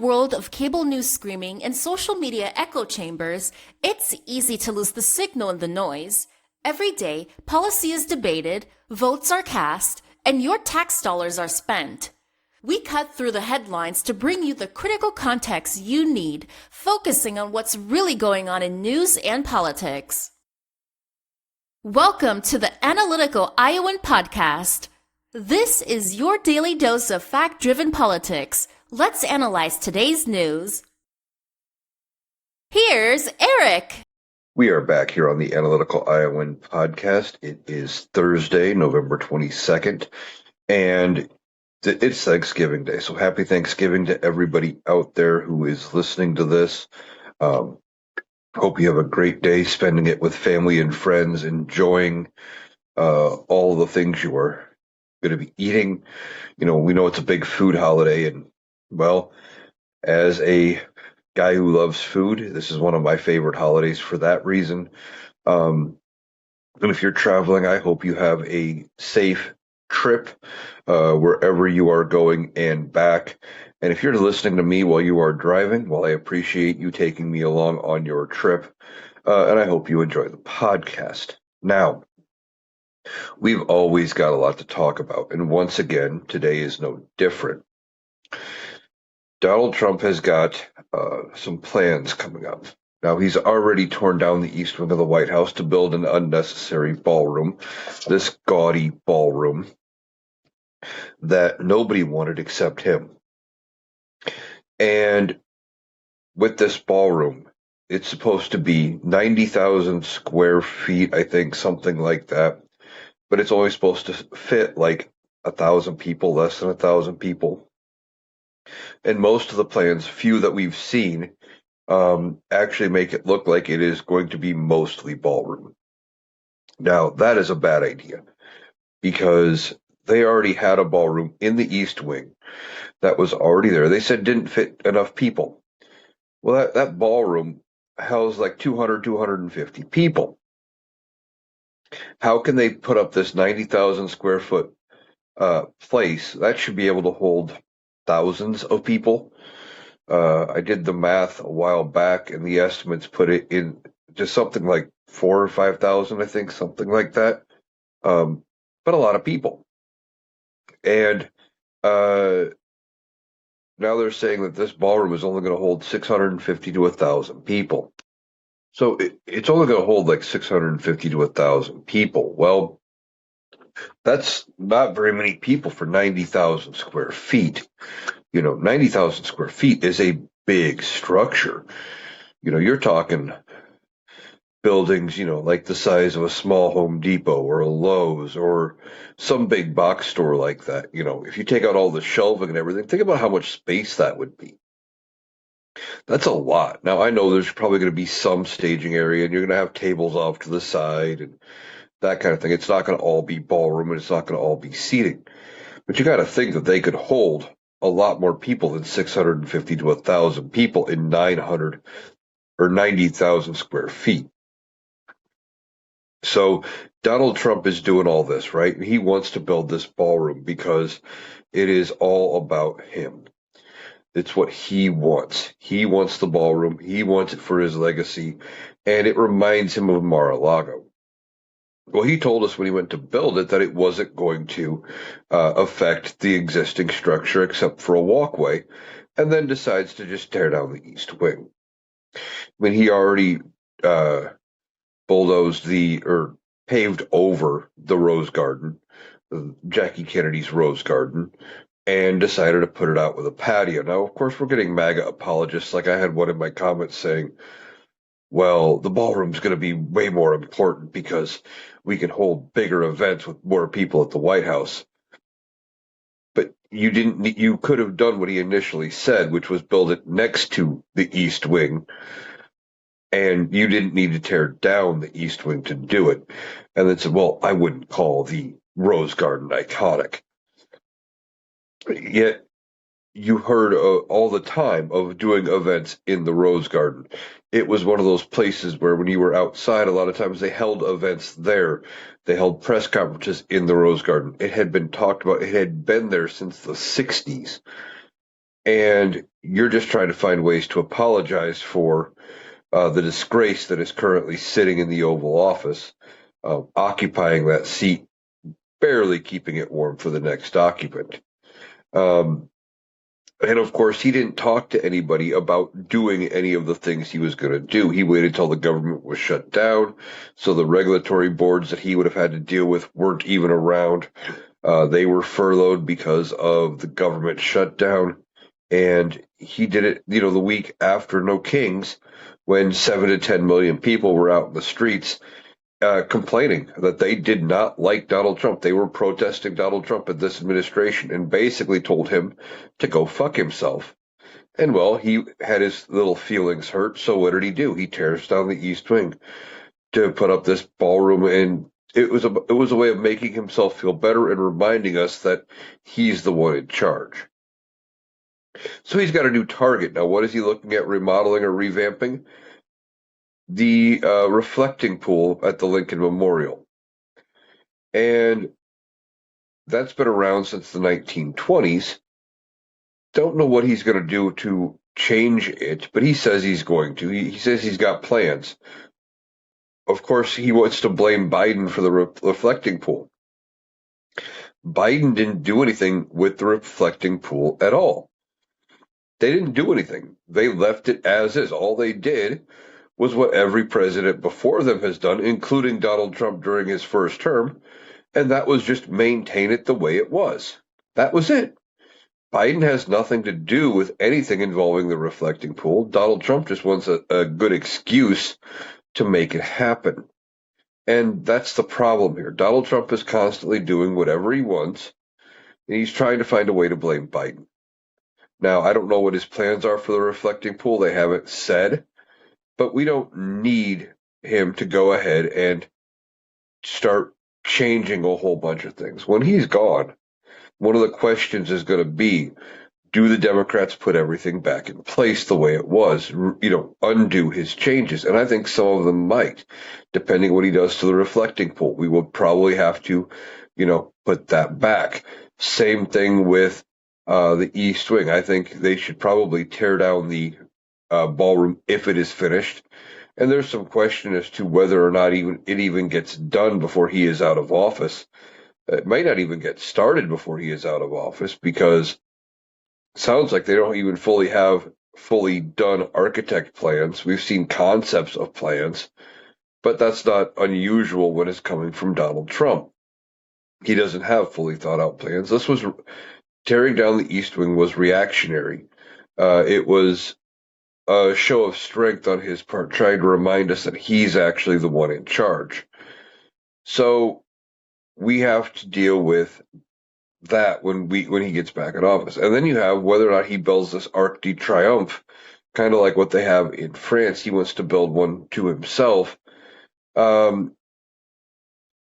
world of cable news screaming and social media echo chambers, it's easy to lose the signal in the noise. Every day, policy is debated, votes are cast, and your tax dollars are spent. We cut through the headlines to bring you the critical context you need, focusing on what's really going on in news and politics. Welcome to the Analytical Iowan Podcast. This is your daily dose of fact-driven politics. Let's analyze today's news. Here's Eric. We are back here on the Analytical Iowan Podcast. It is Thursday, November 22nd, and it's Thanksgiving Day. So happy Thanksgiving to everybody out there who is listening to this. Hope you have a great day spending it with family and friends, enjoying all the things you are going to be eating. You know, we know it's a big food holiday, and well, as a guy who loves food, this is one of my favorite holidays for that reason. And if you're traveling, I hope you have a safe trip wherever you are going and back. And if you're listening to me while you are driving, well, I appreciate you taking me along on your trip. And I hope you enjoy the podcast. Now, we've always got a lot to talk about. And once again, today is no different. Donald Trump has got some plans coming up. Now, he's already torn down the east wing of the White House to build an unnecessary ballroom, this gaudy ballroom that nobody wanted except him. And with this ballroom, it's supposed to be 90,000 square feet, I think, something like that. But it's only supposed to fit like 1,000 people, less than 1,000 people. And most of the plans, few that we've seen, actually make it look like it is going to be mostly ballroom. Now, that is a bad idea because they already had a ballroom in the East Wing that was already there. They said didn't fit enough people. Well, that ballroom housed like 200, 250 people. How can they put up this 90,000 square foot place? That should be able to hold thousands of people. I did the math a while back, and the estimates put it in just something like 4,000 or 5,000, I think, something like that. But a lot of people. And now they're saying that this ballroom is only going to hold 650 to 1,000 people. So it's only going to hold like 650 to 1,000 people. Well, that's not very many people for 90,000 square feet. You know, 90,000 square feet is a big structure. You know, you're talking buildings, you know, like the size of a small Home Depot or a Lowe's or some big box store like that. You know, if you take out all the shelving and everything, think about how much space that would be. That's a lot. Now, I know there's probably going to be some staging area and you're going to have tables off to the side and that kind of thing. It's not going to all be ballroom and it's not going to all be seating. But you got to think that they could hold a lot more people than 650 to 1,000 people in 900 or 90,000 square feet. So Donald Trump is doing all this, right? And he wants to build this ballroom because it is all about him. It's what he wants. He wants the ballroom. He wants it for his legacy. And it reminds him of Mar-a-Lago. Well, he told us when he went to build it that it wasn't going to affect the existing structure except for a walkway, and then decides to just tear down the East Wing. I mean, he already bulldozed or paved over the Rose Garden, Jackie Kennedy's Rose Garden, and decided to put it out with a patio. Now, of course, we're getting MAGA apologists. Like I had one in my comments saying, well, the ballroom's going to be way more important because we can hold bigger events with more people at the White House. But you could have done what he initially said, which was build it next to the East Wing. And you didn't need to tear down the East Wing to do it. And then said, well, I wouldn't call the Rose Garden iconic. Yet you heard all the time of doing events in the Rose Garden. It was one of those places where when you were outside, a lot of times they held events there. They held press conferences in the Rose Garden. It had been talked about. It had been there since the 60s. and you're just trying to find ways to apologize for the disgrace that is currently sitting in the Oval Office, occupying that seat, barely keeping it warm for the next occupant. Um, and of course, he didn't talk to anybody about doing any of the things he was going to do. He waited till the government was shut down, so the regulatory boards that he would have had to deal with weren't even around. They were furloughed because of the government shutdown, and he did it, the week after No Kings, when 7 to 10 million people were out in the streets complaining that they did not like Donald Trump. They were protesting Donald Trump and this administration, and basically told him to go fuck himself. And well, he had his little feelings hurt, so what did he do? He tears down the East Wing to put up this ballroom, and it was a way of making himself feel better and reminding us that he's the one in charge. So he's got a new target now. What is he looking at remodeling or revamping? The reflecting pool at the Lincoln Memorial, and that's been around since the 1920s. Don't know what he's going to do to change it, but he says he's going to. He says he's got plans. Of course, he wants to blame Biden for the reflecting pool. Biden didn't do anything with the reflecting pool at all. They didn't do anything. They left it as is. All they did was what every president before them has done, including Donald Trump during his first term, and that was just maintain it the way it was. That was it. Biden has nothing to do with anything involving the reflecting pool. Donald Trump just wants a good excuse to make it happen. And that's the problem here. Donald Trump is constantly doing whatever he wants, and he's trying to find a way to blame Biden. Now, I don't know what his plans are for the reflecting pool. They haven't said, but we don't need him to go ahead and start changing a whole bunch of things. When he's gone, one of the questions is going to be, do the Democrats put everything back in place the way it was, undo his changes? And I think some of them might, depending what he does to the reflecting pool. We will probably have to, put that back. Same thing with the East Wing. I think they should probably tear down the ballroom if it is finished. And there's some question as to whether or not it even gets done before he is out of office. It might not even get started before he is out of office, because it sounds like they don't even have fully done architect plans. We've seen concepts of plans, but that's not unusual when it's coming from Donald Trump. He doesn't have fully thought out plans. Tearing down the East Wing was reactionary. It was a show of strength on his part, trying to remind us that he's actually the one in charge. So we have to deal with that when he gets back in office. And then you have whether or not he builds this Arc de Triomphe, kind of like what they have in France. He wants to build one to himself. And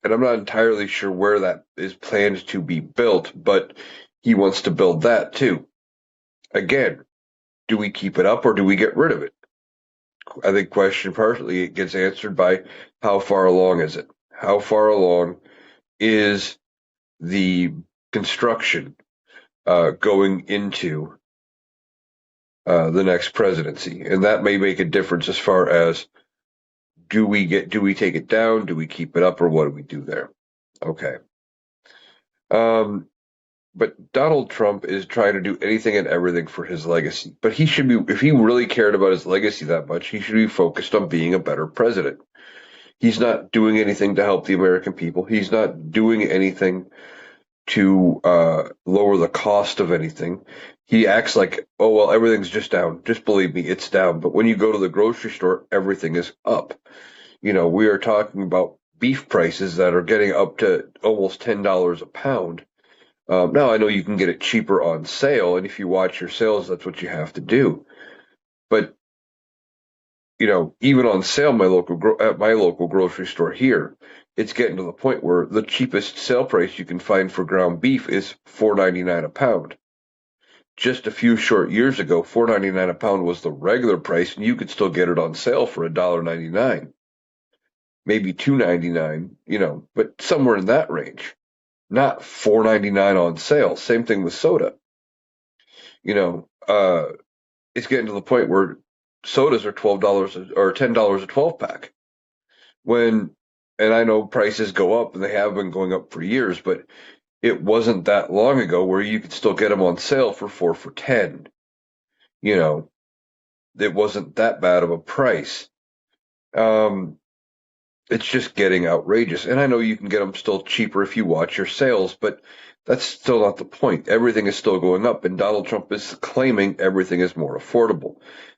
I'm not entirely sure where that is planned to be built, but he wants to build that too. Again, do we keep it up or do we get rid of it? I think question partially it gets answered by how far along is it? How far along is the construction going into the next presidency? And that may make a difference as far as do we take it down? Do we keep it up, or what do we do there? Okay. But Donald Trump is trying to do anything and everything for his legacy. But he should be, if he really cared about his legacy that much, he should be focused on being a better president. He's not doing anything to help the American people. He's not doing anything to lower the cost of anything. He acts like, oh, well, everything's just down. Just believe me, it's down. But when you go to the grocery store, everything is up. We are talking about beef prices that are getting up to almost $10 a pound. Now, I know you can get it cheaper on sale, and if you watch your sales, that's what you have to do. But, even on sale, at my local grocery store here, it's getting to the point where the cheapest sale price you can find for ground beef is $4.99 a pound. Just a few short years ago, $4.99 a pound was the regular price, and you could still get it on sale for $1.99, maybe $2.99, but somewhere in that range. Not $4.99 on sale. Same thing with soda. You know, it's getting to the point where sodas are $12 or $10 a 12 pack. When, and I know prices go up and they have been going up for years, but it wasn't that long ago where you could still get them on sale for 4 for 10. You know, it wasn't that bad of a price. Um, it's just getting outrageous. And I know you can get them still cheaper if you watch your sales, but that's still not the point. Everything is still going up, and Donald Trump is claiming everything is more affordable.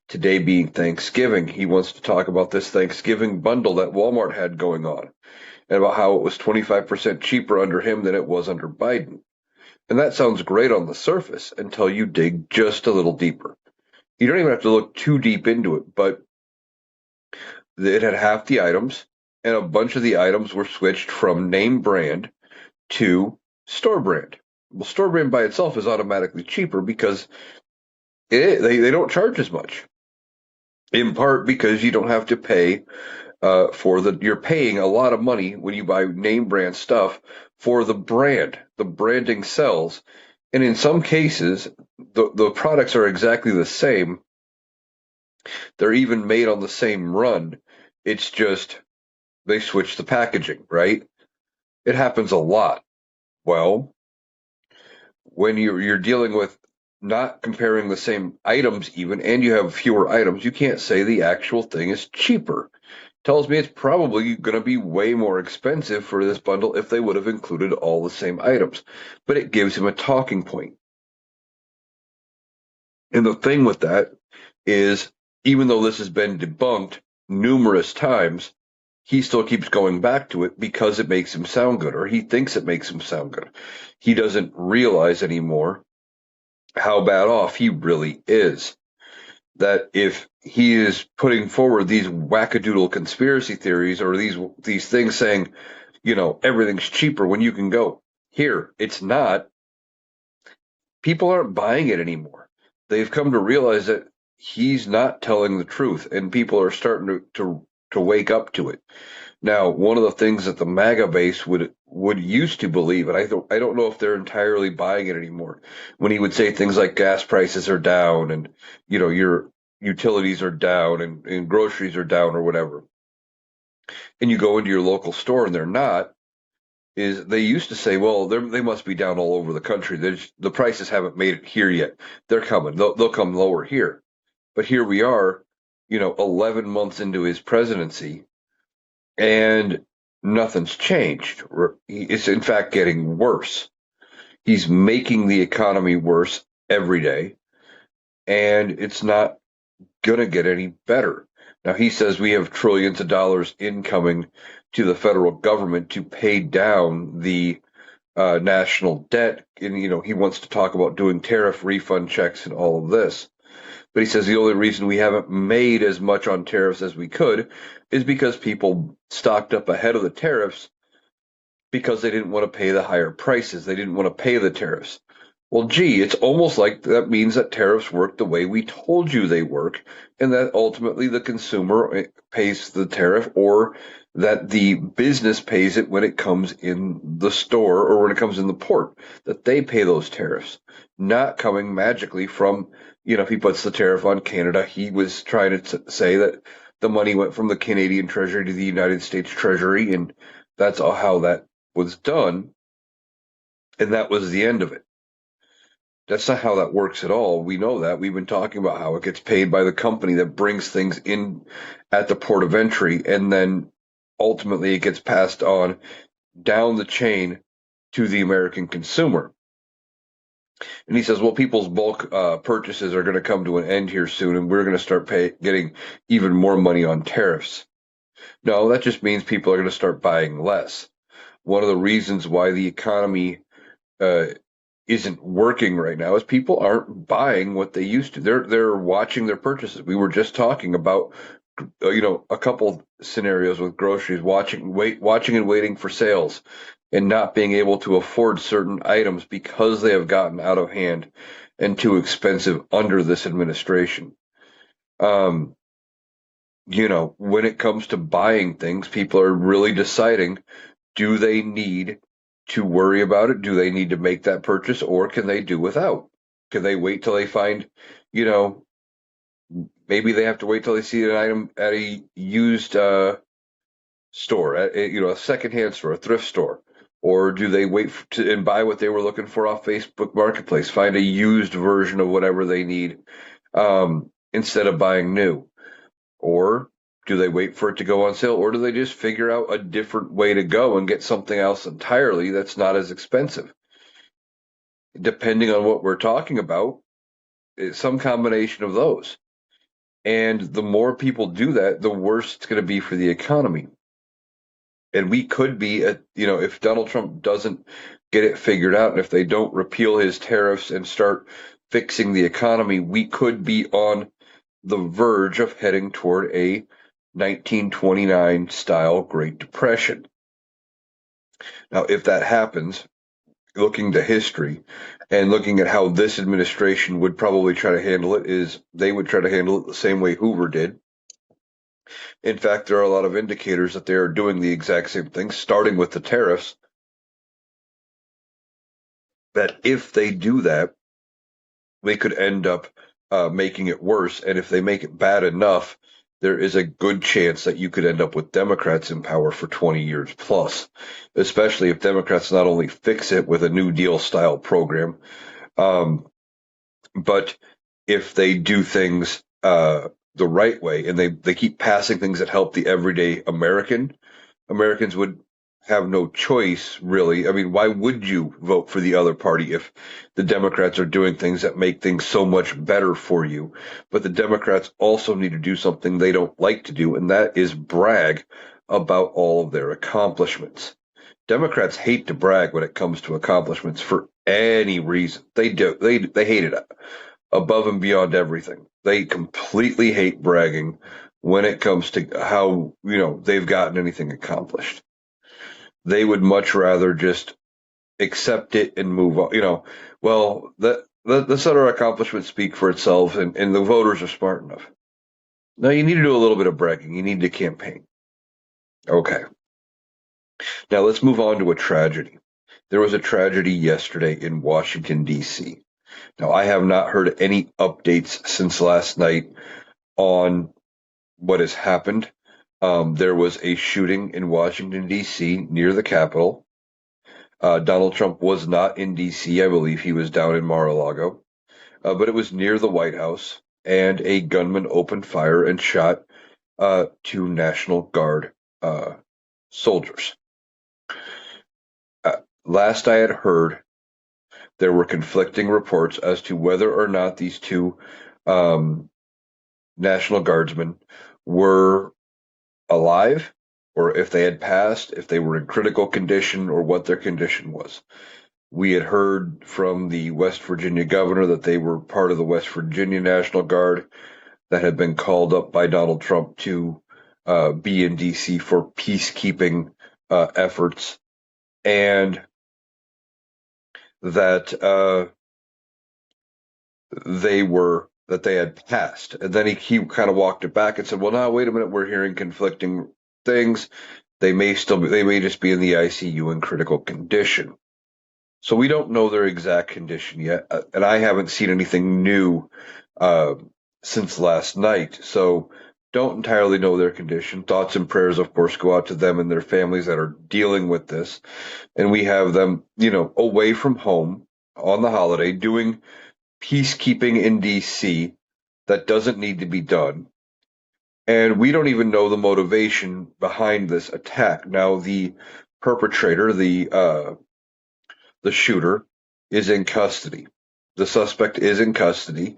Today being Thanksgiving, he wants to talk about this Thanksgiving bundle that Walmart had going on and about how it was 25% cheaper under him than it was under Biden. And that sounds great on the surface until you dig just a little deeper. You don't even have to look too deep into it, but it had half the items, and a bunch of the items were switched from name brand to store brand. Well, store brand by itself is automatically cheaper because they don't charge as much. In part because you don't have to pay you're paying a lot of money when you buy name brand stuff for the brand. The branding sells, and in some cases, the products are exactly the same. They're even made on the same run. It's just they switch the packaging, right? It happens a lot. Well, when you're dealing with not comparing the same items even, and you have fewer items, you can't say the actual thing is cheaper. Tells me it's probably going to be way more expensive for this bundle if they would have included all the same items. But it gives him a talking point. And the thing with that is, even though this has been debunked numerous times, he still keeps going back to it because it makes him sound good, or he thinks it makes him sound good. He doesn't realize anymore how bad off he really is. That if he is putting forward these wackadoodle conspiracy theories or these things saying, everything's cheaper when you can go here, it's not. People aren't buying it anymore. They've come to realize that he's not telling the truth, and people are starting to wake up to it. Now, one of the things that the MAGA base would used to believe, and I don't know if they're entirely buying it anymore, when he would say things like gas prices are down and your utilities are down and groceries are down or whatever, and you go into your local store and they're not, is they used to say, well, they must be down all over the country. The prices haven't made it here yet. They're coming. They'll come lower here. But here we are, 11 months into his presidency, and nothing's changed. It's in fact getting worse. He's making the economy worse every day, and it's not going to get any better. Now, he says we have trillions of dollars incoming to the federal government to pay down the national debt. And, he wants to talk about doing tariff refund checks and all of this. But he says the only reason we haven't made as much on tariffs as we could is because people stocked up ahead of the tariffs because they didn't want to pay the higher prices. They didn't want to pay the tariffs. Well, gee, it's almost like that means that tariffs work the way we told you they work, and that ultimately the consumer pays the tariff, or that the business pays it when it comes in the store or when it comes in the port, that they pay those tariffs, not coming magically from, if he puts the tariff on Canada, he was trying to say that the money went from the Canadian Treasury to the United States Treasury, and that's how that was done, and that was the end of it. That's not how that works at all. We know that. We've been talking about how it gets paid by the company that brings things in at the port of entry, and then ultimately it gets passed on down the chain to the American consumer. And he says, well, people's bulk purchases are going to come to an end here soon, and we're going to start getting even more money on tariffs. No, that just means people are going to start buying less. One of the reasons why the economy uh, isn't working right now is people aren't buying what they used to. They're watching their purchases. We were just talking about a couple scenarios with groceries, watching and waiting for sales, and not being able to afford certain items because they have gotten out of hand and too expensive under this administration. Um, when it comes to buying things, people are really deciding, do they need to worry about it? Do they need to make that purchase, or can they do without? Can they wait till they find, you know, maybe they have to wait till they see an item at a used store, at a, a secondhand store, a thrift store, or do they wait to and buy what they were looking for off Facebook Marketplace, find a used version of whatever they need instead of buying new, or do they wait for it to go on sale, or do they just figure out a different way to go and get something else entirely that's not as expensive? Depending on what we're talking about, it's some combination of those. And the more people do that, the worse it's going to be for the economy. And we could be at, if Donald Trump doesn't get it figured out, and if they don't repeal his tariffs and start fixing the economy, we could be on the verge of heading toward a 1929 style Great Depression. Now, if that happens, looking to history and looking at how this administration would probably try to handle it, is they would try to handle it the same way Hoover did. In fact, there are a lot of indicators that they are doing the exact same thing, starting with the tariffs, that if they do that, they could end up making it worse. And if they make it bad enough, there is a good chance that you could end up with Democrats in power for 20 years plus, especially if Democrats not only fix it with a New Deal style program, but if they do things the right way and they keep passing things that help the everyday Americans would have no choice, really. I mean, why would you vote for the other party if the Democrats are doing things that make things so much better for you? But the Democrats also need to do something they don't like to do, and that is brag about all of their accomplishments. Democrats hate to brag when it comes to accomplishments for any reason. They do. They hate it above and beyond everything. They completely hate bragging when it comes to how, they've gotten anything accomplished. They would much rather just accept it and move on. Well, let's let our accomplishments speak for itself, and the voters are smart enough. No, you need to do a little bit of bragging. You need to campaign. Okay. Now let's move on to a tragedy. There was a tragedy yesterday in Washington, D.C. Now, I have not heard any updates since last night on what has happened. There was a shooting in Washington, D.C., near the Capitol. Donald Trump was not in D.C. I believe he was down in Mar-a-Lago. But it was near the White House, and a gunman opened fire and shot two National Guard soldiers. Last I had heard, there were conflicting reports as to whether or not these two National Guardsmen were alive, or if they had passed, if they were in critical condition, or what their condition was. We had heard from the West Virginia governor that they were part of the West Virginia National Guard that had been called up by Donald Trump to be in D.C. for peacekeeping efforts, and that they had passed. And then he kind of walked it back and said, well, now wait a minute, we're hearing conflicting things. They may just be in the ICU in critical condition. So we don't know their exact condition yet, and I haven't seen anything new since last night. So don't entirely know their condition. Thoughts and prayers, of course, go out to them and their families that are dealing with this. And we have them, away from home on the holiday doing peacekeeping in D.C. that doesn't need to be done. And we don't even know the motivation behind this attack. Now, the perpetrator, the shooter, is in custody. The suspect is in custody.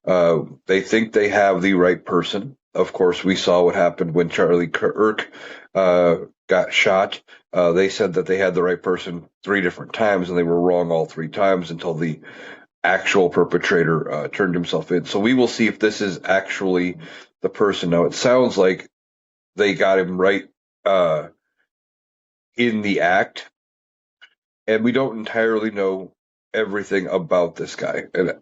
They think they have the right person. Of course, we saw what happened when Charlie Kirk got shot. They said that they had the right person 3 different times, and they were wrong all 3 times until the actual perpetrator turned himself in. So we will see if this is actually the person. Now, it sounds like they got him right in the act, and we don't entirely know everything about this guy. And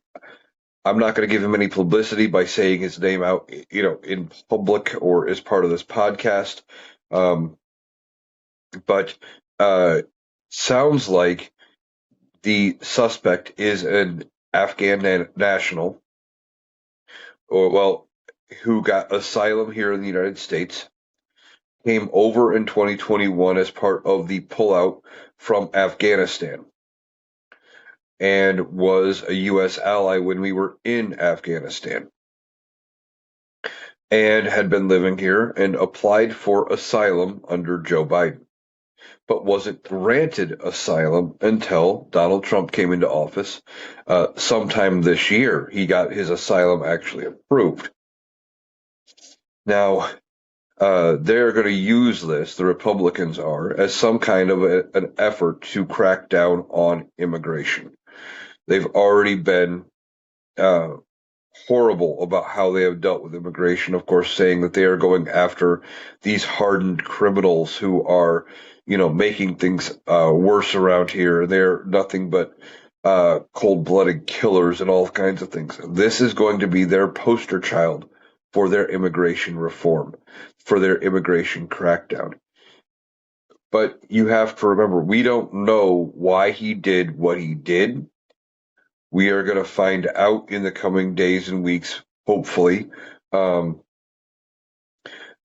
I'm not going to give him any publicity by saying his name out, in public or as part of this podcast. But sounds like the suspect is an Afghan national, or well, who got asylum here in the United States, came over in 2021 as part of the pullout from Afghanistan, and was a U.S. ally when we were in Afghanistan, and had been living here and applied for asylum under Joe Biden, but wasn't granted asylum until Donald Trump came into office. Sometime this year, he got his asylum actually approved. Now, they're going to use this, the Republicans are, as some kind of an effort to crack down on immigration. They've already been uh, horrible about how they have dealt with immigration, of course, saying that they are going after these hardened criminals who are, making things worse around here. They're nothing but cold-blooded killers and all kinds of things. This is going to be their poster child for their immigration reform, for their immigration crackdown. But you have to remember, we don't know why he did what he did. We are going to find out in the coming days and weeks, hopefully, um,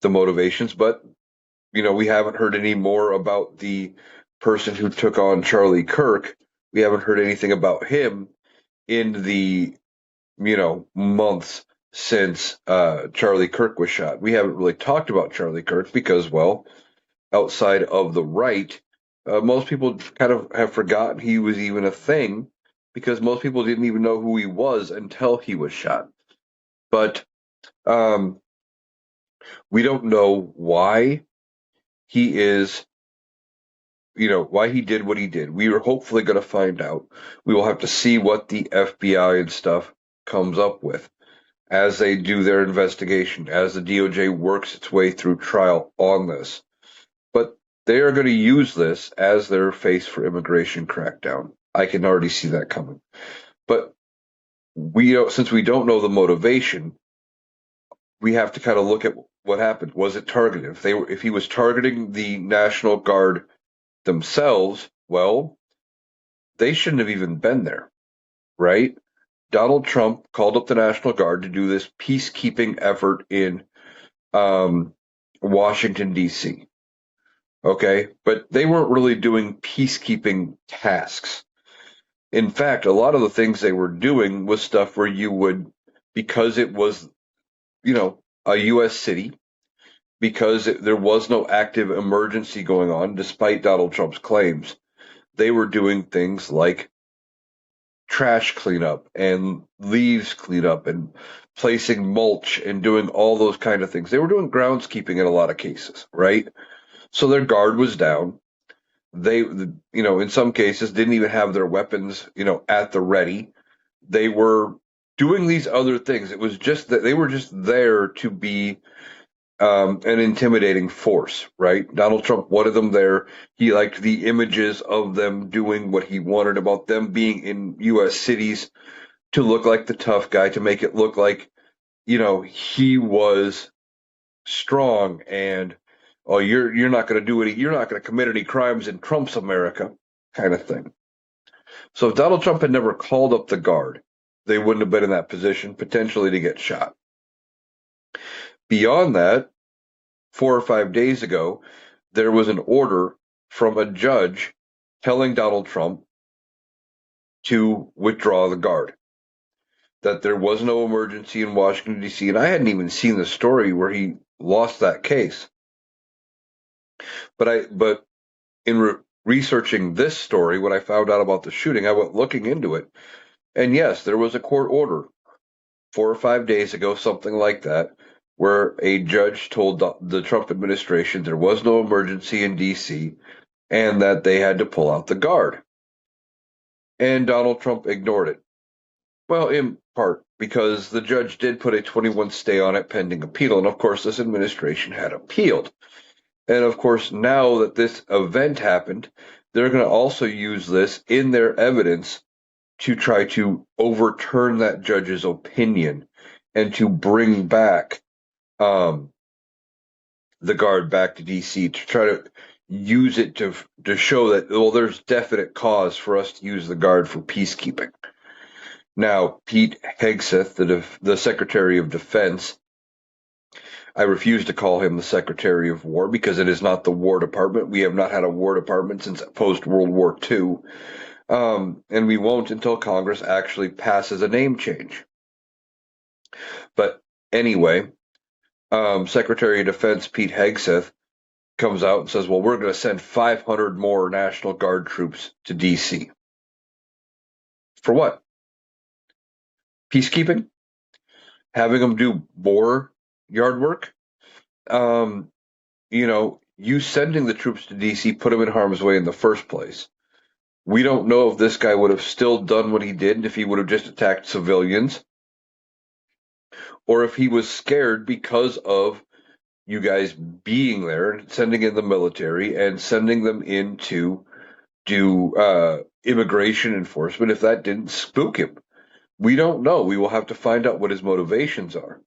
the motivations. But, we haven't heard any more about the person who took on Charlie Kirk. We haven't heard anything about him in the, months since Charlie Kirk was shot. We haven't really talked about Charlie Kirk because, well, outside of the right, most people kind of have forgotten he was even a thing because most people didn't even know who he was until he was shot. But um, we don't know why he is, why he did what he did. We are hopefully going to find out. We will have to see what the FBI and stuff comes up with as they do their investigation, as the DOJ works its way through trial on this. But they are going to use this as their face for immigration crackdown. I can already see that coming. But since we don't know the motivation, we have to kind of look at what happened. Was it targeted? If he was targeting the National Guard themselves, well, they shouldn't have even been there, right? Donald Trump called up the National Guard to do this peacekeeping effort in Washington, D.C. Okay, but they weren't really doing peacekeeping tasks. In fact, a lot of the things they were doing was stuff where you would, because it was, a U.S. city, because there was no active emergency going on, despite Donald Trump's claims, they were doing things like trash cleanup and leaves cleanup and placing mulch and doing all those kind of things. They were doing groundskeeping in a lot of cases, right? So their guard was down. They, in some cases didn't even have their weapons, at the ready. They were doing these other things. It was just that they were just there to be an intimidating force, right? Donald Trump wanted them there. He liked the images of them doing what he wanted, about them being in U.S. cities, to look like the tough guy, to make it look like, he was strong and, oh, you're not going to do you're not going to commit any crimes in Trump's America, kind of thing. So if Donald Trump had never called up the guard, they wouldn't have been in that position, potentially to get shot. Beyond that, 4 or 5 days ago, there was an order from a judge telling Donald Trump to withdraw the guard, that there was no emergency in Washington, D.C. And I hadn't even seen the story where he lost that case. But in researching this story, when I found out about the shooting, I went looking into it. And yes, there was a court order 4 or 5 days ago, something like that, where a judge told the Trump administration there was no emergency in D.C. and that they had to pull out the guard. And Donald Trump ignored it. Well, in part because the judge did put a 21 stay on it pending appeal. And of course, this administration had appealed. And of course, now that this event happened, they're going to also use this in their evidence to try to overturn that judge's opinion and to bring back the guard back to D.C. to try to use it to show that, well, there's definite cause for us to use the guard for peacekeeping. Now, Pete Hegseth, the Secretary of Defense, I refuse to call him the Secretary of War because it is not the War Department. We have not had a War Department since post World War II, and we won't until Congress actually passes a name change. But anyway, Secretary of Defense Pete Hegseth comes out and says, well, we're going to send 500 more National Guard troops to D.C. For what? Peacekeeping? Having them do more yard work? You sending the troops to D.C. put them in harm's way in the first place. We don't know if this guy would have still done what he did, if he would have just attacked civilians, or if he was scared because of you guys being there and sending in the military and sending them in to do immigration enforcement, if that didn't spook him. We don't know. We will have to find out what his motivations are.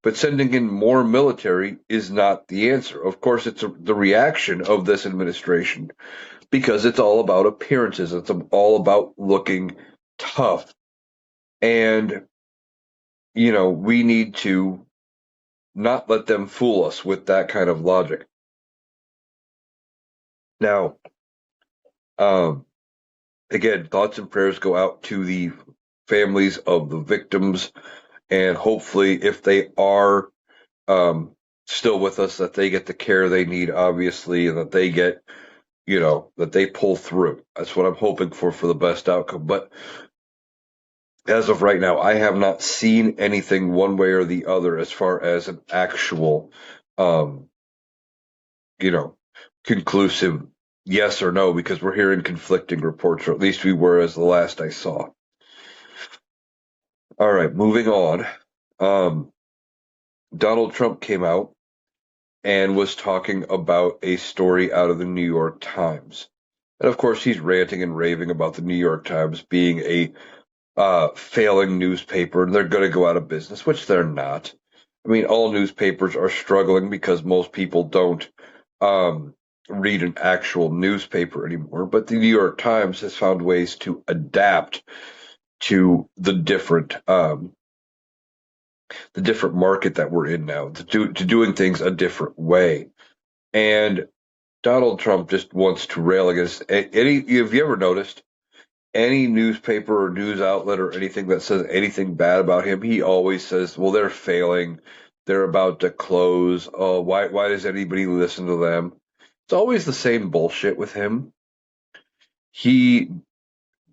But sending in more military is not the answer. Of course, it's the reaction of this administration because it's all about appearances. It's all about looking tough. And, we need to not let them fool us with that kind of logic. Now, again, thoughts and prayers go out to the families of the victims, and hopefully, if they are still with us, that they get the care they need, obviously, and that they get, that they pull through. That's what I'm hoping for the best outcome. But as of right now, I have not seen anything one way or the other as far as an actual, um, conclusive yes or no, because we're hearing conflicting reports, or at least we were as the last I saw. All right, moving on. Donald Trump came out and was talking about a story out of the New York Times. And of course, he's ranting and raving about the New York Times being a failing newspaper and they're going to go out of business, which they're not. I mean, all newspapers are struggling because most people don't read an actual newspaper anymore. But the New York Times has found ways to adapt to the different market that we're in now, to doing things a different way. And Donald Trump just wants to rail against any. Have you ever noticed any newspaper or news outlet or anything that says anything bad about him? He always says, "Well, they're failing. They're about to close. Oh, why does anybody listen to them?" It's always the same bullshit with him. He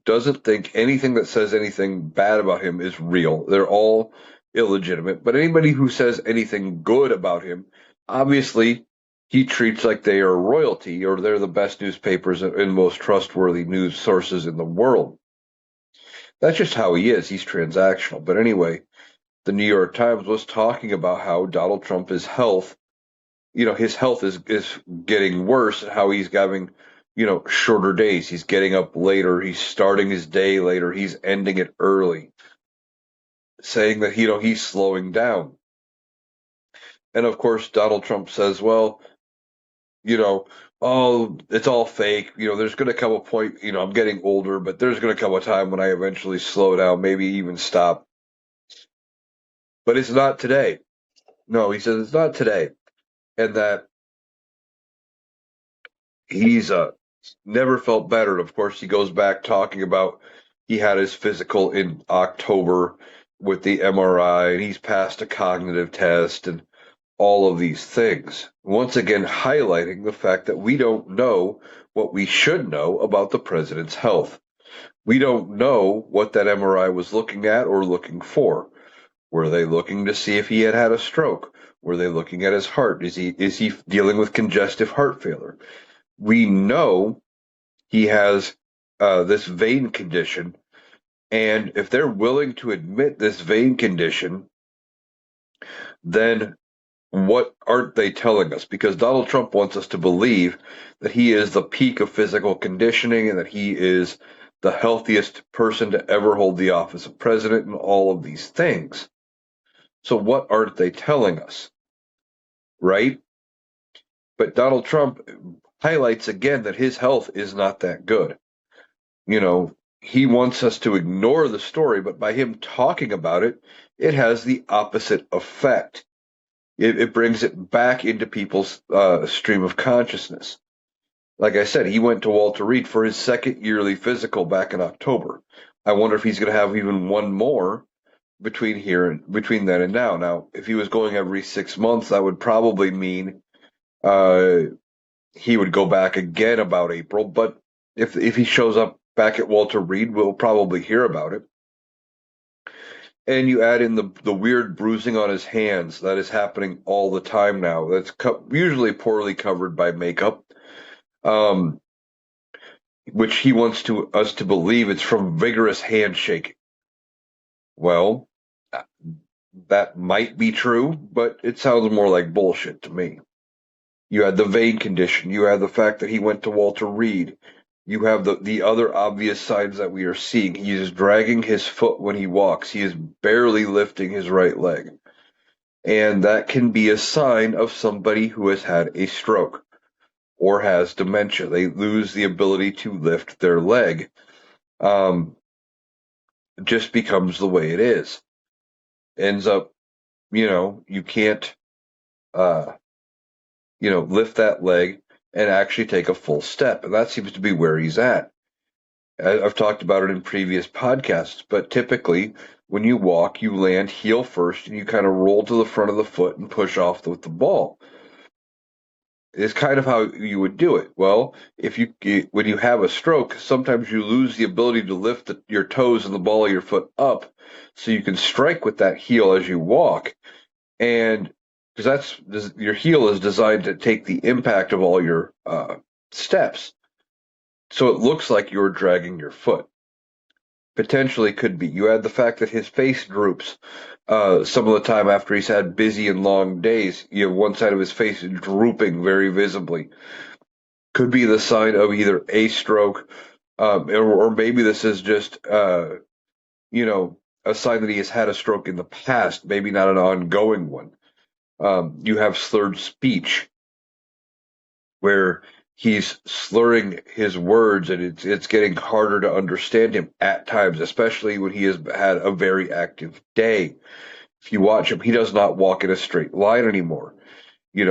doesn't think anything that says anything bad about him is real. They're all illegitimate. But anybody who says anything good about him, obviously, he treats like they are royalty or they're the best newspapers and most trustworthy news sources in the world. That's just how he is. He's transactional. But anyway, the New York Times was talking about how Donald Trump's health, his health is getting worse and how he's having, shorter days. He's getting up later. He's starting his day later. He's ending it early, saying that, he's slowing down. And of course, Donald Trump says, well, oh, it's all fake. There's going to come a point, I'm getting older, but there's going to come a time when I eventually slow down, maybe even stop. But it's not today. No, he says it's not today. And that he's never felt better. And of course, he goes back talking about he had his physical in October with the MRI, and he's passed a cognitive test and all of these things. Once again, highlighting the fact that we don't know what we should know about the president's health. We don't know what that MRI was looking at or looking for. Were they looking to see if he had a stroke? Were they looking at his heart? Is he dealing with congestive heart failure? We know he has this vein condition, and if they're willing to admit this vein condition, then what aren't they telling us? Because Donald Trump wants us to believe that he is the peak of physical conditioning and that he is the healthiest person to ever hold the office of president and all of these things. So what aren't they telling us? Right? But Donald Trump highlights again that his health is not that good. he wants us to ignore the story, but by him talking about it, it has the opposite effect. It brings it back into people's stream of consciousness. Like I said, he went to Walter Reed for his second yearly physical back in October. I wonder if he's going to have even one more between then and now. Now, if he was going every 6 months, that would probably mean uh, he would go back again about April. But if he shows up back at Walter Reed, we'll probably hear about it. And you add in the weird bruising on his hands that is happening all the time now. That's usually poorly covered by makeup, um, which he wants us to believe it's from vigorous handshaking. Well, that might be true, but it sounds more like bullshit to me. You had the vein condition. You had the fact that he went to Walter Reed. You have the other obvious signs that we are seeing. He is dragging his foot when he walks. He is barely lifting his right leg. And that can be a sign of somebody who has had a stroke or has dementia. They lose the ability to lift their leg. Just becomes the way it is. Ends up, you can't, uh, lift that leg and actually take a full step. And that seems to be where he's at. I've talked about it in previous podcasts, but typically when you walk, you land heel first and you kind of roll to the front of the foot and push off with the ball. It's kind of how you would do it. Well, when you have a stroke, sometimes you lose the ability to lift your toes and the ball of your foot up, so you can strike with that heel as you walk, and because your heel is designed to take the impact of all your steps, so it looks like you're dragging your foot. Potentially could be. You add the fact that his face droops some of the time after he's had busy and long days. You have one side of his face drooping very visibly. Could be the sign of either a stroke, or maybe this is just, a sign that he has had a stroke in the past, maybe not an ongoing one. You have slurred speech, where he's slurring his words and it's getting harder to understand him at times, especially when he has had a very active day. If you watch him, he does not walk in a straight line anymore. I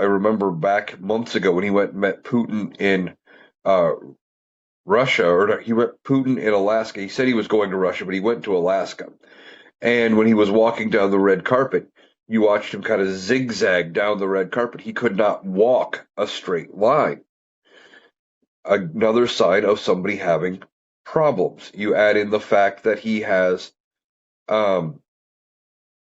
remember back months ago when he went and met Putin in uh, Russia, or no, he went Putin in Alaska. He said he was going to Russia, but he went to Alaska. And when he was walking down the red carpet, you watched him kind of zigzag down the red carpet. He could not walk a straight line. Another sign of somebody having problems. You add in the fact that he has um,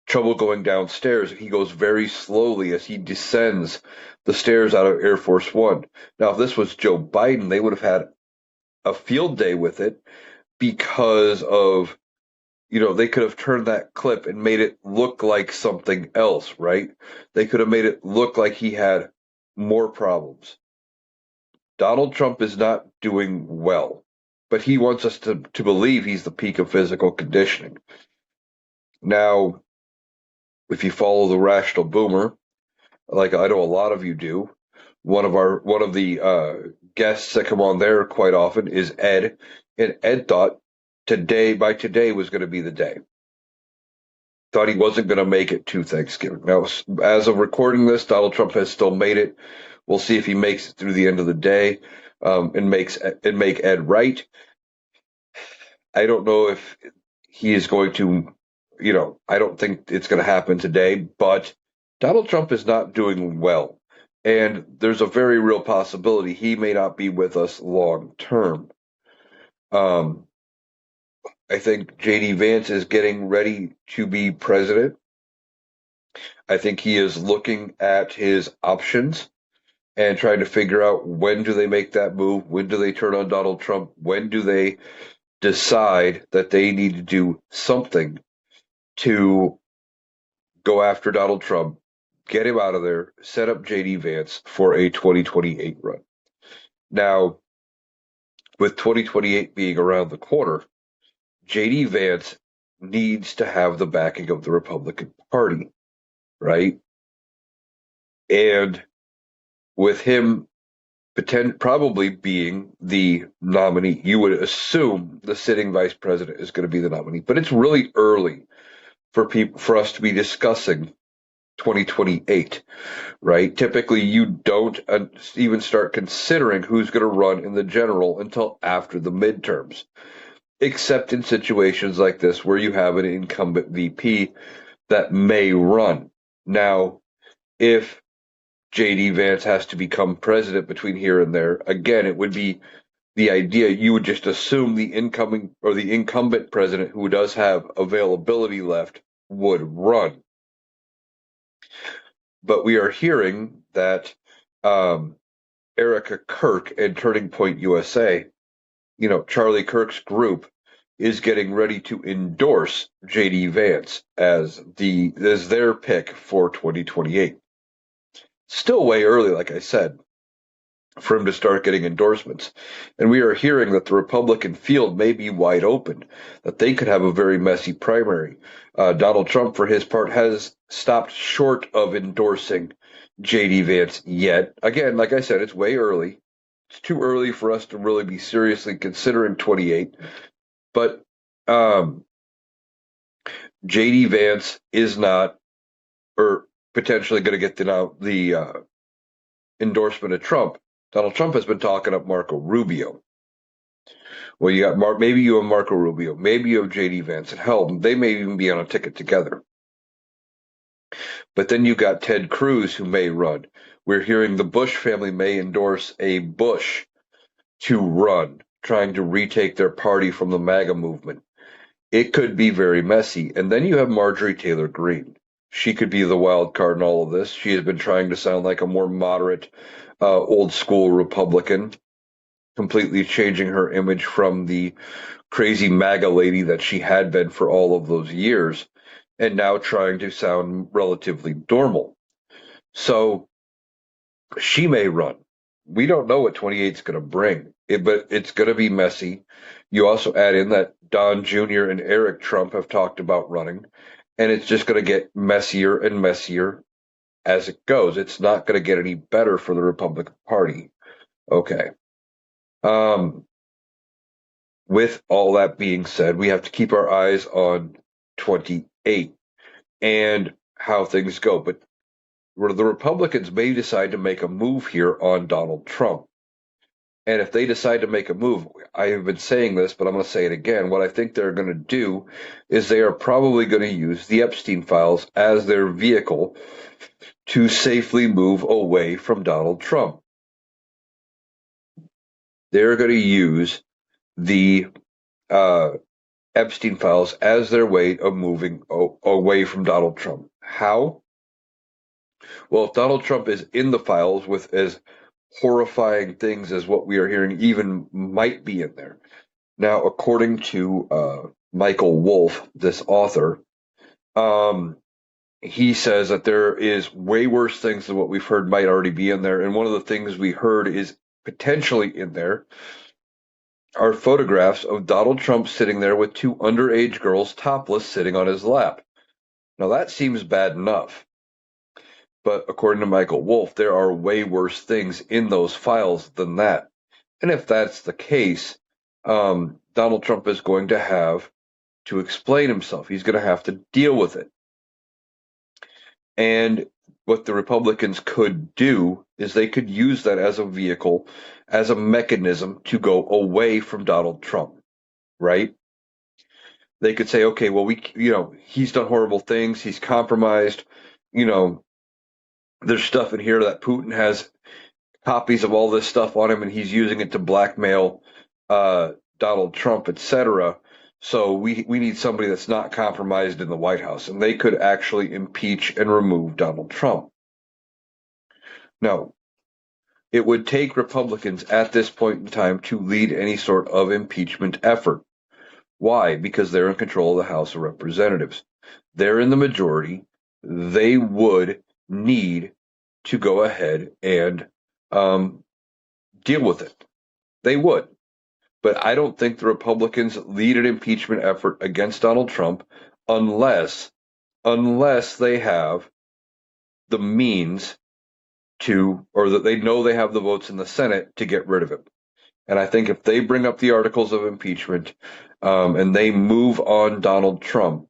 trouble going downstairs. He goes very slowly as he descends the stairs out of Air Force One. Now, if this was Joe Biden, they would have had a field day with it because of, they could have turned that clip and made it look like something else, right? They could have made it look like he had more problems. Donald Trump is not doing well, but he wants us to believe he's the peak of physical conditioning. Now, if you follow the Rational Boomer, like I know a lot of you do, one of the guests that come on there quite often is Ed, and Ed thought by today was going to be the day. Thought he wasn't going to make it to Thanksgiving. Now, as of recording this, Donald Trump has still made it. We'll see if he makes it through the end of the day, and make Ed right. I don't know if he is going to, I don't think it's going to happen today, but Donald Trump is not doing well. And there's a very real possibility he may not be with us long term. I think J.D. Vance is getting ready to be president. I think he is looking at his options and trying to figure out, when do they make that move? When do they turn on Donald Trump? When do they decide that they need to do something to go after Donald Trump, get him out of there, set up J.D. Vance for a 2028 run? Now, with 2028 being around the corner, J.D. Vance needs to have the backing of the Republican Party, right? And with him probably being the nominee. You would assume the sitting vice president is going to be the nominee, but it's really early for us to be discussing 2028, right? Typically, you don't even start considering who's going to run in the general until after the midterms, except in situations like this where you have an incumbent VP that may run. Now, if JD Vance has to become president between here and there, again, it would be the idea you would just assume the incoming or the incumbent president who does have availability left would run. But we are hearing that Erica Kirk and Turning Point USA, Charlie Kirk's group, is getting ready to endorse JD Vance as their pick for 2028. Still way early, like I said, for him to start getting endorsements. And we are hearing that the Republican field may be wide open, that they could have a very messy primary. Donald Trump, for his part, has stopped short of endorsing J.D. Vance yet. Again, like I said, it's way early. It's too early for us to really be seriously considering 28. But J.D. Vance is not, or potentially going to get the endorsement of Trump. Donald Trump has been talking up Marco Rubio. Well, you got maybe you have Marco Rubio, maybe you have J.D. Vance, and hell, they may even be on a ticket together. But then you got Ted Cruz, who may run. We're hearing the Bush family may endorse a Bush to run, trying to retake their party from the MAGA movement. It could be very messy. And then you have Marjorie Taylor Greene. She could be the wild card in all of this. She has been trying to sound like a more moderate, old school Republican, completely changing her image from the crazy MAGA lady that she had been for all of those years, and now trying to sound relatively normal. So she may run. We don't know what 28 is going to bring, but it's going to be messy. You also add in that Don Jr. and Eric Trump have talked about running, and it's just going to get messier and messier as it goes. It's not going to get any better for the Republican Party. Okay. With all that being said, we have to keep our eyes on 28 and how things go. But the Republicans may decide to make a move here on Donald Trump. And if they decide to make a move, I have been saying this, but I'm going to say it again. What I think they're going to do is they are probably going to use the Epstein files as their vehicle to safely move away from Donald Trump. They're going to use the Epstein files as their way of moving away from Donald Trump. How? Well, if Donald Trump is in the files with as horrifying things as what we are hearing even might be in there. Now, according to Michael Wolff, this author, he says that there is way worse things than what we've heard might already be in there. And one of the things we heard is potentially in there are photographs of Donald Trump sitting there with two underage girls topless sitting on his lap. Now that seems bad enough. But according to Michael Wolff, there are way worse things in those files than that. And if that's the case, Donald Trump is going to have to explain himself. He's going to have to deal with it. And what the Republicans could do is they could use that as a vehicle, as a mechanism to go away from Donald Trump, right? They could say, okay, well, he's done horrible things. He's compromised, there's stuff in here that Putin has copies of all this stuff on him, and he's using it to blackmail Donald Trump, etc. So we need somebody that's not compromised in the White House, and they could actually impeach and remove Donald Trump. Now, it would take Republicans at this point in time to lead any sort of impeachment effort. Why? Because they're in control of the House of Representatives. They're in the majority. They would need to go ahead and deal with it. They would. But I don't think the Republicans lead an impeachment effort against Donald Trump unless they have the means or that they know they have the votes in the Senate to get rid of him. And I think if they bring up the articles of impeachment and they move on Donald Trump,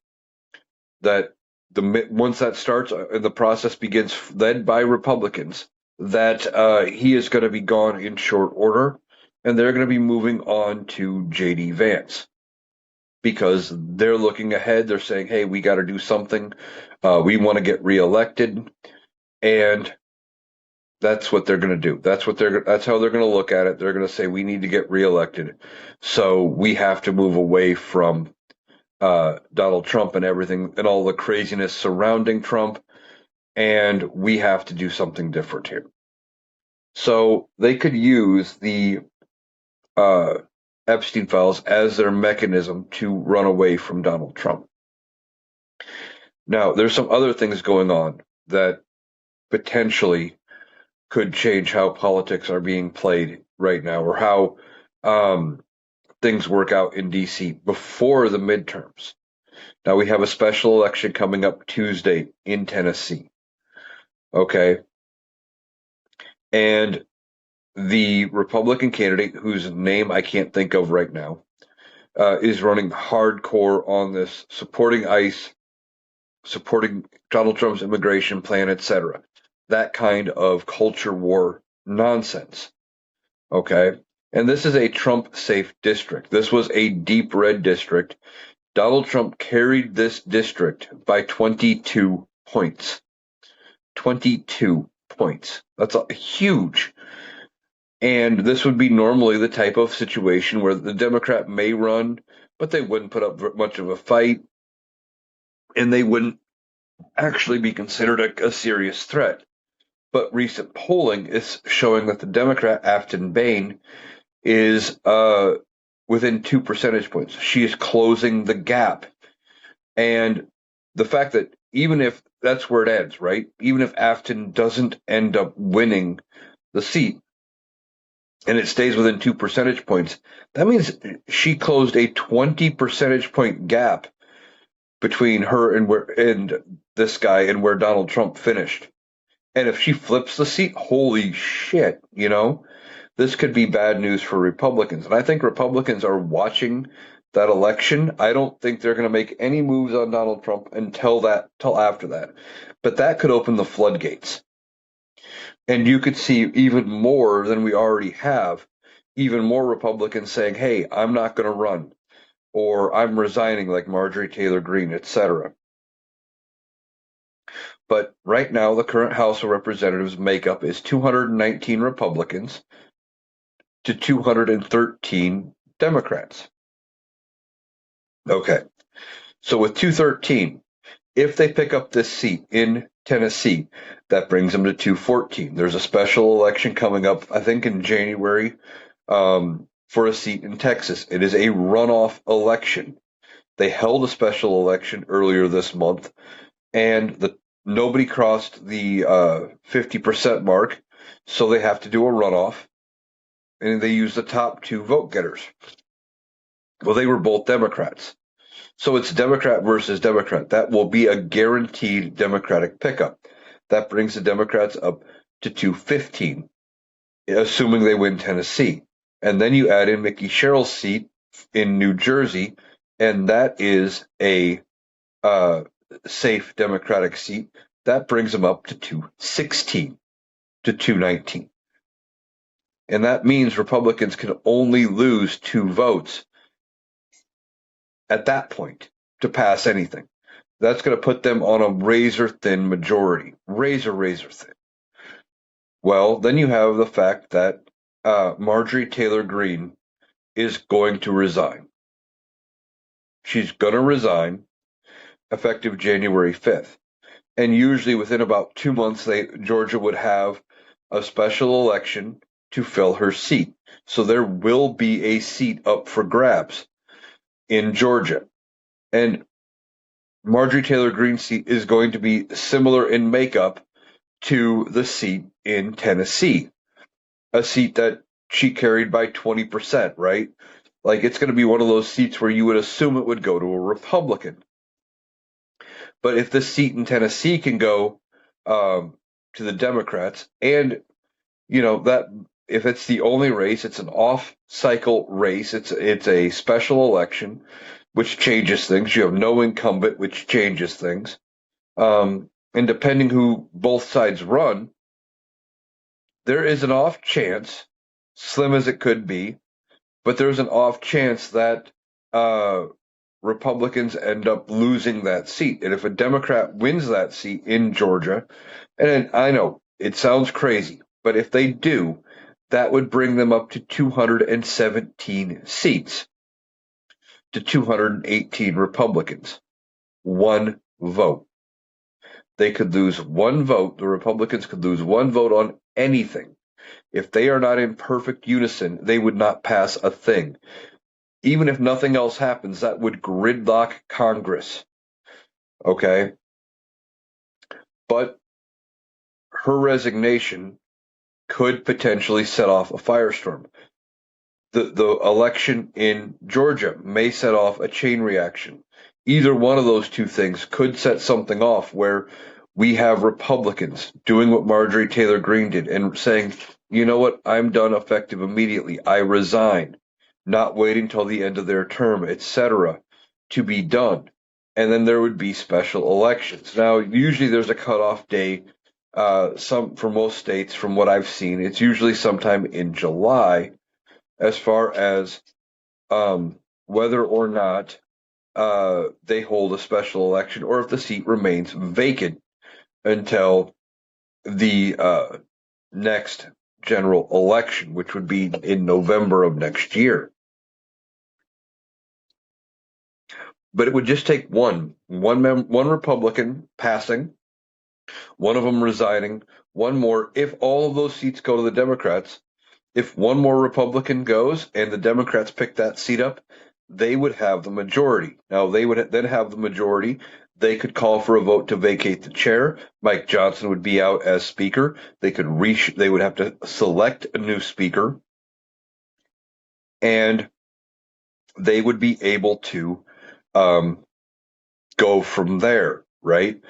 that once that starts and the process begins, led by Republicans, that he is going to be gone in short order, and they're going to be moving on to J.D. Vance because they're looking ahead. They're saying, "Hey, we got to do something. We want to get reelected," and that's what they're going to do. That's how they're going to look at it. They're going to say, "We need to get reelected, so we have to move away from Donald Trump and everything and all the craziness surrounding Trump, and we have to do something different here." So they could use the uh, Epstein files as their mechanism to run away from Donald Trump. Now, there's some other things going on that potentially could change how politics are being played right now, or how things work out in DC before the midterms. Now, we have a special election coming up Tuesday in Tennessee. Okay. And the Republican candidate, whose name I can't think of right now, is running hardcore on this, supporting ICE, supporting Donald Trump's immigration plan, etc. That kind of culture war nonsense. Okay. And this is a Trump safe district. This was a deep red district. Donald Trump carried this district by 22 points. 22 points. That's huge. And this would be normally the type of situation where the Democrat may run, but they wouldn't put up much of a fight, and they wouldn't actually be considered a serious threat. But recent polling is showing that the Democrat Afton Bain is within 2 percentage points. She is closing the gap. And the fact that even if that's where it ends, right? Even if Afton doesn't end up winning the seat and it stays within 2 percentage points, that means she closed a 20 percentage point gap between her and this guy and where Donald Trump finished. And if she flips the seat, holy shit, this could be bad news for Republicans. And I think Republicans are watching that election. I don't think they're going to make any moves on Donald Trump until after that. But that could open the floodgates. And you could see even more than we already have, even more Republicans saying, "Hey, I'm not going to run," or "I'm resigning," like Marjorie Taylor Greene, etc. But right now, the current House of Representatives makeup is 219 Republicans to 213 Democrats. Okay. So with 213, if they pick up this seat in Tennessee, that brings them to 214. There's a special election coming up, I think in January, for a seat in Texas. It is a runoff election. They held a special election earlier this month, and nobody crossed the 50% mark, so they have to do a runoff, and they use the top two vote getters. Well, they were both Democrats. So it's Democrat versus Democrat. That will be a guaranteed Democratic pickup. That brings the Democrats up to 215, assuming they win Tennessee. And then you add in Mickey Sherrill's seat in New Jersey, and that is a safe Democratic seat. That brings them up to 216 to 219. And that means Republicans can only lose 2 votes at that point to pass anything. That's going to put them on a razor-thin majority. Razor thin. Well, then you have the fact that Marjorie Taylor Greene is going to resign. She's going to resign effective January 5th. And usually within about 2 months, Georgia would have a special election to fill her seat. So there will be a seat up for grabs in Georgia. And Marjorie Taylor Greene's seat is going to be similar in makeup to the seat in Tennessee, a seat that she carried by 20%, right? Like, it's going to be one of those seats where you would assume it would go to a Republican. But if the seat in Tennessee can go to to the Democrats. And, that if it's the only race, it's an off-cycle race. It's a special election, which changes things. You have no incumbent, which changes things. And depending who both sides run, there is an off chance, slim as it could be, but there's an off chance that Republicans end up losing that seat. And if a Democrat wins that seat in Georgia, and I know it sounds crazy, but if they do, that would bring them up to 217 seats to 218 Republicans. One vote. They could lose one vote. The Republicans could lose one vote on anything. If they are not in perfect unison, they would not pass a thing. Even if nothing else happens, that would gridlock Congress. Okay? But her resignation could potentially set off a firestorm. The election in Georgia may set off a chain reaction. Either one of those two things could set something off where we have Republicans doing what Marjorie Taylor Greene did and saying, you know what, I'm done effective immediately. I resign, not waiting till the end of their term, etc., to be done. And then there would be special elections. Now, usually there's a cutoff day. For most states, from what I've seen, it's usually sometime in July, as far as whether or not they hold a special election or if the seat remains vacant until the next general election, which would be in November of next year. But it would just take one Republican passing, one of them resigning, one more. If all of those seats go to the Democrats, if one more Republican goes and the Democrats pick that seat up, they would have the majority. Now, they would then have the majority. They could call for a vote to vacate the chair. Mike Johnson would be out as speaker. They would have to select a new speaker, and they would be able to go from there, right?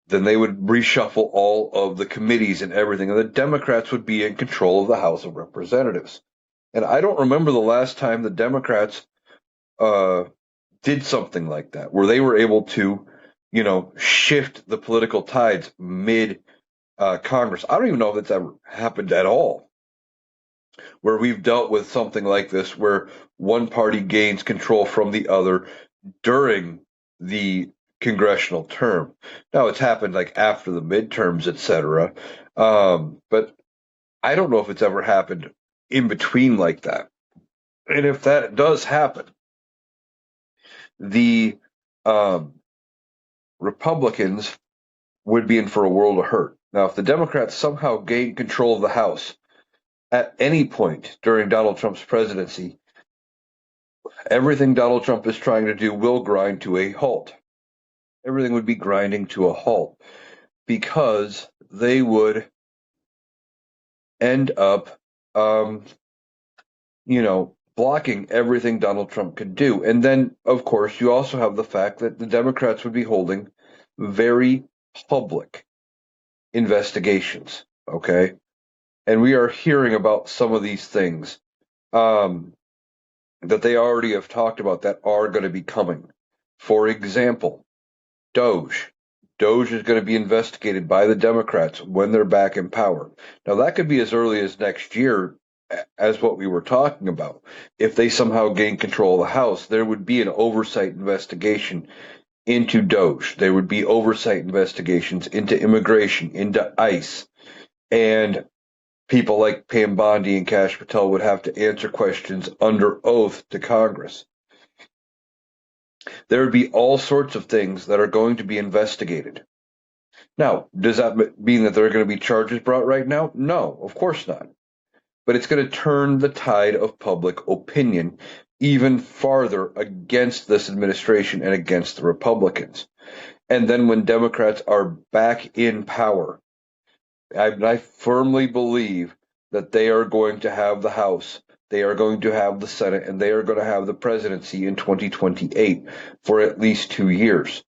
Then they would reshuffle all of the committees and everything, and the Democrats would be in control of the House of Representatives. And I don't remember the last time the Democrats did something like that, where they were able to, shift the political tides mid Congress. I don't even know if it's ever happened at all, where we've dealt with something like this, where one party gains control from the other during the congressional term. Now, it's happened like after the midterms, etc. But I don't know if it's ever happened in between like that. And if that does happen, the Republicans would be in for a world of hurt. Now, if the Democrats somehow gain control of the House at any point during Donald Trump's presidency, everything Donald Trump is trying to do will grind to a halt. Everything would be grinding to a halt because they would end up, blocking everything Donald Trump could do. And then, of course, you also have the fact that the Democrats would be holding very public investigations, okay? And we are hearing about some of these things that they already have talked about that are going to be coming. For example, Doge. Doge is going to be investigated by the Democrats when they're back in power. Now, that could be as early as next year, as what we were talking about. If they somehow gain control of the House, there would be an oversight investigation into Doge. There would be oversight investigations into immigration, into ICE, and people like Pam Bondi and Kash Patel would have to answer questions under oath to Congress. There would be all sorts of things that are going to be investigated. Now, does that mean that there are going to be charges brought right now? No, of course not. But it's going to turn the tide of public opinion even farther against this administration and against the Republicans. And then when Democrats are back in power, I firmly believe that they are going to have the House, they are going to have the Senate, and they are going to have the presidency in 2028 for at least 2 years.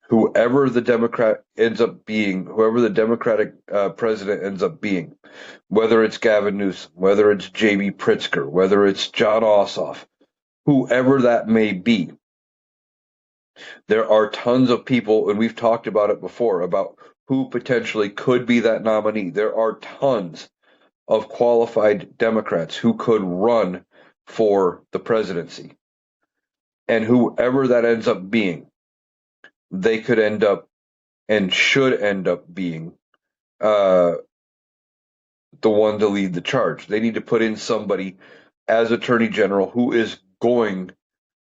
whoever the Democrat ends up being, whoever the Democratic president ends up being, whether it's Gavin Newsom, whether it's J.B. Pritzker, whether it's John Ossoff, whoever that may be, there are tons of people, and we've talked about it before, about who potentially could be that nominee. There are tons of qualified Democrats who could run for the presidency. And whoever that ends up being, they could end up and should end up being uh, the one to lead the charge. They need to put in somebody as Attorney General who is going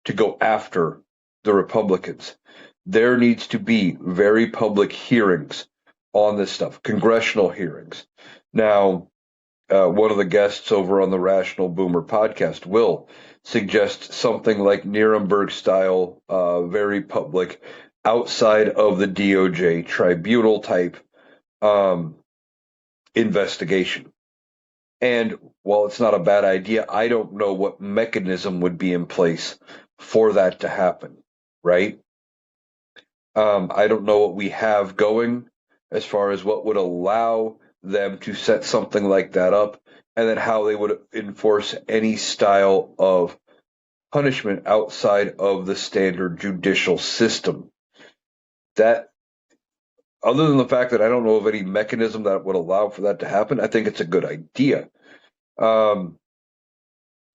to go after the Republicans. There needs to be very public hearings on this stuff, congressional hearings. Now, one of the guests over on the Rational Boomer podcast will suggest something like Nuremberg style, very public, outside of the DOJ tribunal type um, investigation. And while it's not a bad idea, I don't know what mechanism would be in place for that to happen, right? I don't know what we have going as far as what would allow them to set something like that up, and then how they would enforce any style of punishment outside of the standard judicial system. That, other than the fact that I don't know of any mechanism that would allow for that to happen, I think it's a good idea.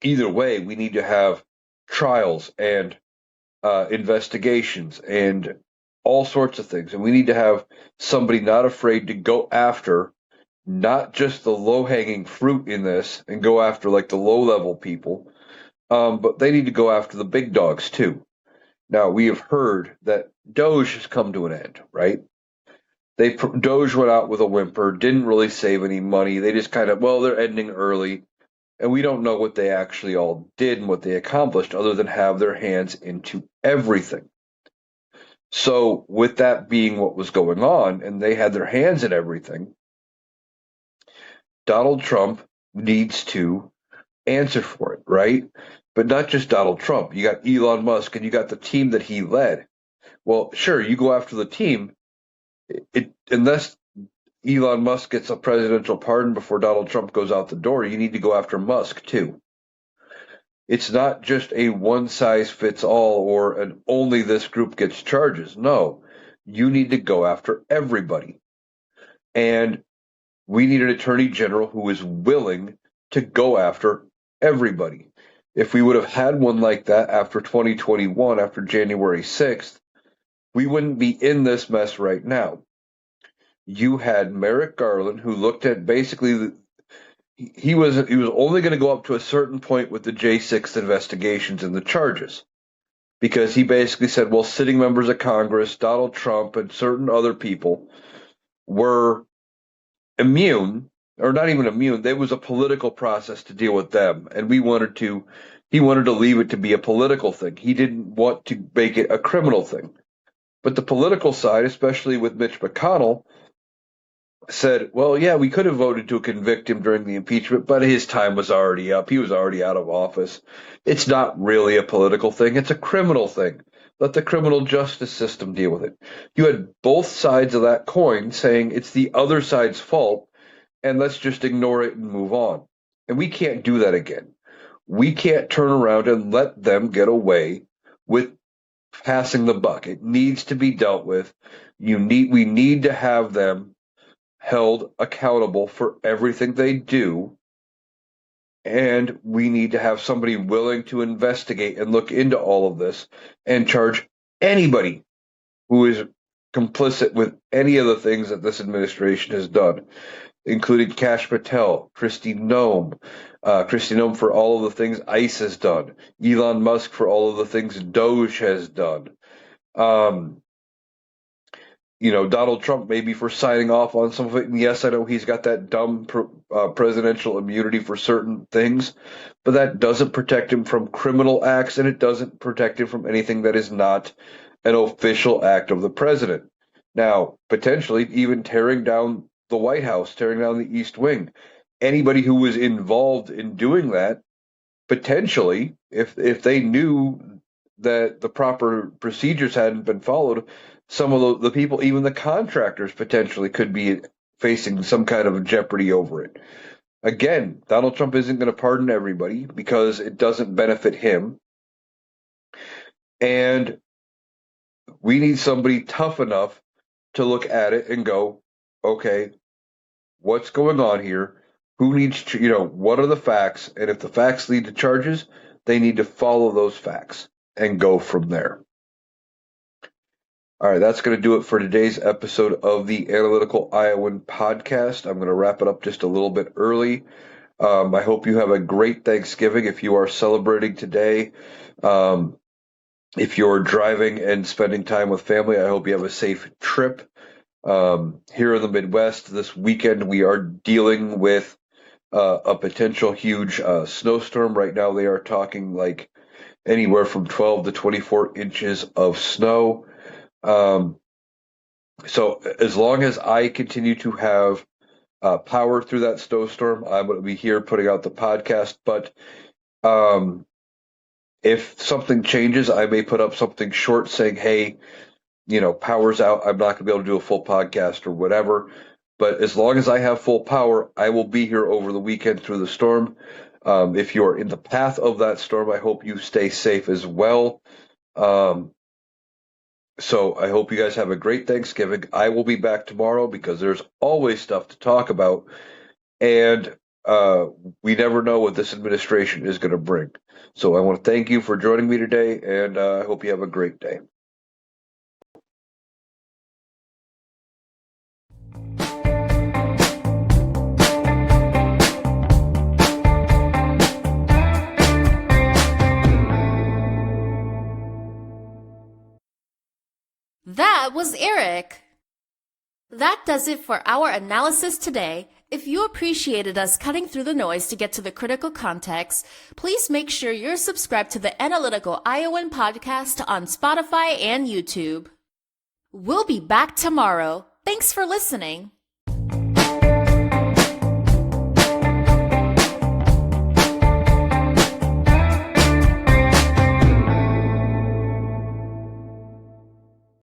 Either way, we need to have trials and investigations and all sorts of things. And we need to have somebody not afraid to go after not just the low hanging fruit in this and go after like the low level people, but they need to go after the big dogs too. Now, we have heard that Doge has come to an end, right? Doge went out with a whimper, didn't really save any money. They just kind of, well, they're ending early. And we don't know what they actually all did and what they accomplished other than have their hands into everything. So, with that being what was going on, and they had their hands in everything, Donald Trump needs to answer for it, right? But not just Donald Trump. You got Elon Musk and you got the team that he led. Well, sure, you go after the team. Unless Elon Musk gets a presidential pardon before Donald Trump goes out the door, you need to go after Musk too. It's not just a one size fits all or an only this group gets charges. No, you need to go after everybody. And we need an attorney general who is willing to go after everybody. If we would have had one like that after 2021, after January 6th, we wouldn't be in this mess right now. You had Merrick Garland, who looked at basically he was only going to go up to a certain point with the J6 investigations and the charges, because he basically said, well, sitting members of Congress, Donald Trump, and certain other people were immune, or not even immune. There was a political process to deal with them, and he wanted to leave it to be a political thing. He didn't want to make it a criminal thing. But the political side, especially with Mitch McConnell, said, well, yeah, we could have voted to convict him during the impeachment, but his time was already up. He was already out of office. It's not really a political thing. It's a criminal thing. Let the criminal justice system deal with it. You had both sides of that coin saying it's the other side's fault, and let's just ignore it and move on. And we can't do that again. We can't turn around and let them get away with passing the buck. It needs to be dealt with. We need to have them held accountable for everything they do, and we need to have somebody willing to investigate and look into all of this and charge anybody who is complicit with any of the things that this administration has done, including Kash Patel, Kristi Noem for all of the things ICE has done, Elon Musk for all of the things Doge has done. Donald Trump maybe for signing off on some of it. And yes, I know he's got that dumb presidential immunity for certain things, but that doesn't protect him from criminal acts, and it doesn't protect him from anything that is not an official act of the president. Now, potentially even tearing down the White House, tearing down the East Wing. Anybody who was involved in doing that, potentially, if they knew that the proper procedures hadn't been followed, some of the people, even the contractors, potentially could be facing some kind of jeopardy over it. Again, Donald Trump isn't going to pardon everybody because it doesn't benefit him. And we need somebody tough enough to look at it and go, okay, what's going on here? Who needs to, what are the facts? And if the facts lead to charges, they need to follow those facts and go from there. All right, that's going to do it for today's episode of the Analytical Iowan podcast. I'm going to wrap it up just a little bit early. I hope you have a great Thanksgiving if you are celebrating today. If you're driving and spending time with family, I hope you have a safe trip. Here in the Midwest this weekend, we are dealing with a potential huge snowstorm. Right now, they are talking like anywhere from 12 to 24 inches of snow. So as long as I continue to have power through that snowstorm, I'm going to be here putting out the podcast. But if something changes, I may put up something short saying, hey, power's out. I'm not going to be able to do a full podcast or whatever. But as long as I have full power, I will be here over the weekend through the storm. If you are in the path of that storm, I hope you stay safe as well. So I hope you guys have a great Thanksgiving. I will be back tomorrow because there's always stuff to talk about. And we never know what this administration is going to bring. So I want to thank you for joining me today, and I hope you have a great day. That was Eric. That does it for our analysis today. If you appreciated us cutting through the noise to get to the critical context, please make sure you're subscribed to the Analytical Iowan podcast on Spotify and YouTube. We'll be back tomorrow. Thanks for listening.